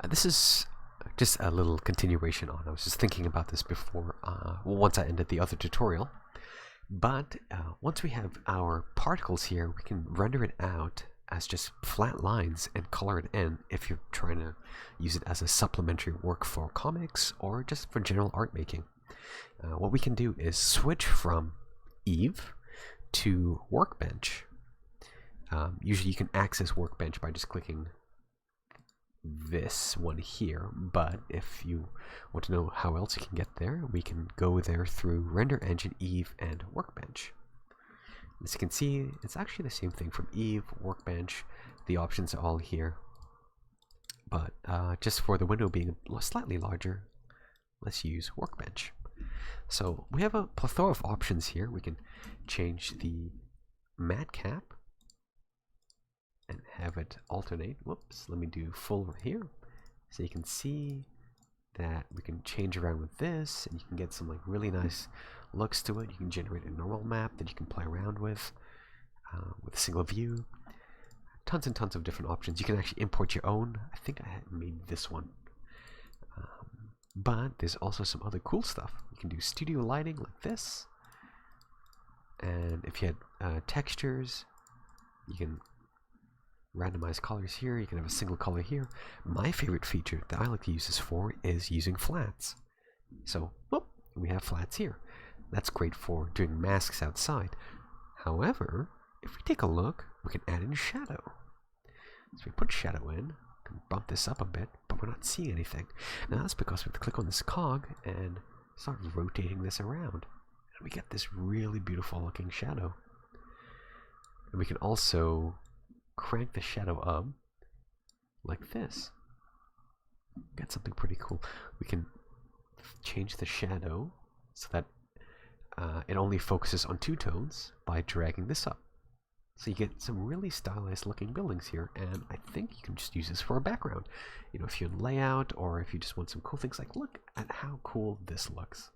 This is just a little continuation on. I was just thinking about this before, once I ended the other tutorial. But once we have our particles here, we can render it out as just flat lines and color it in if you're trying to use it as a supplementary work for comics or just for general art making. What we can do is switch from Eve to Workbench. Usually you can access Workbench by just clicking this one here, but if you want to know how else you can get there, we can go there through Render Engine, Eve, and Workbench. As you can see, it's actually the same thing from Eve, Workbench. The options are all here, but just for the window being slightly larger, let's use Workbench. So we have a plethora of options here. We can change the matte cap and have it alternate. Whoops, let me do full here. So you can see that we can change around with this, and you can get some like really nice looks to it. You can generate a normal map that you can play around with a single view. Tons and tons of different options. You can actually import your own. I think I had made this one. But there's also some other cool stuff. You can do studio lighting like this. And if you had textures, you can randomize colors here. You can have a single color here. My favorite feature that I like to use this for is using flats. So, whoop, we have flats here. That's great for doing masks outside. However, if we take a look, we can add in shadow. So we put shadow in, can bump this up a bit, but we're not seeing anything. Now that's because we have to click on this cog and start rotating this around. And we get this really beautiful looking shadow. And we can also crank the shadow up like this. Got something pretty cool. We can change the shadow so that it only focuses on two tones by dragging this up. So you get some really stylized looking buildings here, and I think you can just use this for a background. You know, if you're in layout or if you just want some cool things, like look at how cool this looks.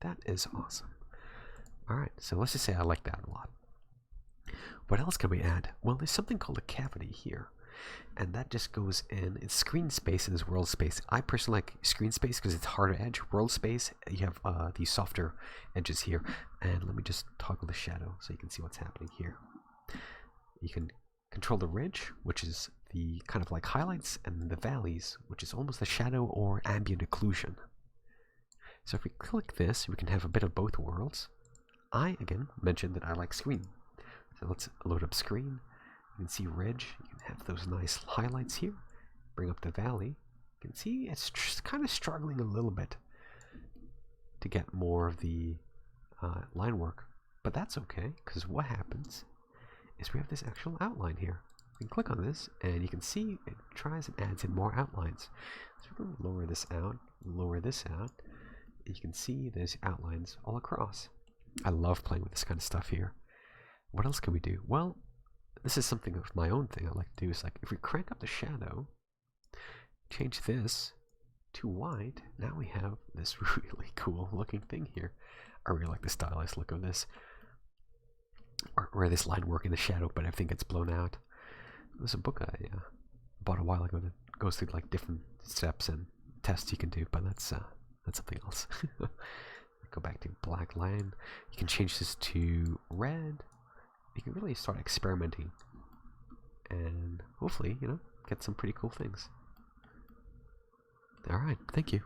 That is awesome. Alright, so let's just say I like that a lot. What else can we add? Well, there's something called a cavity here, and that just goes in. It's screen space and it's world space. I personally like screen space because it's harder edge. World space, you have these softer edges here. And let me just toggle the shadow so you can see what's happening here. You can control the ridge, which is the kind of like highlights, and the valleys, which is almost the shadow or ambient occlusion. So if we click this, we can have a bit of both worlds. I, again, mentioned that I like screen. So let's load up screen. You can see ridge. You can have those nice highlights here. Bring up the valley. You can see it's kind of struggling a little bit to get more of the line work. But that's okay, because what happens is we have this actual outline here. You can click on this, and you can see it tries and adds in more outlines. So we're going to lower this out, lower this out. You can see there's outlines all across. I love playing with this kind of stuff here. What else can we do? Well, this is something of my own thing I like to do. Is like if we crank up the shadow, change this to white, now we have this really cool looking thing here. I really like the stylized look of this. Or this line work in the shadow, but everything gets blown out. There's a book I bought a while ago that goes through like different steps and tests you can do, but that's something else. Go back to black line. You can change this to red. You can really start experimenting and hopefully, you know, get some pretty cool things. Alright, thank you.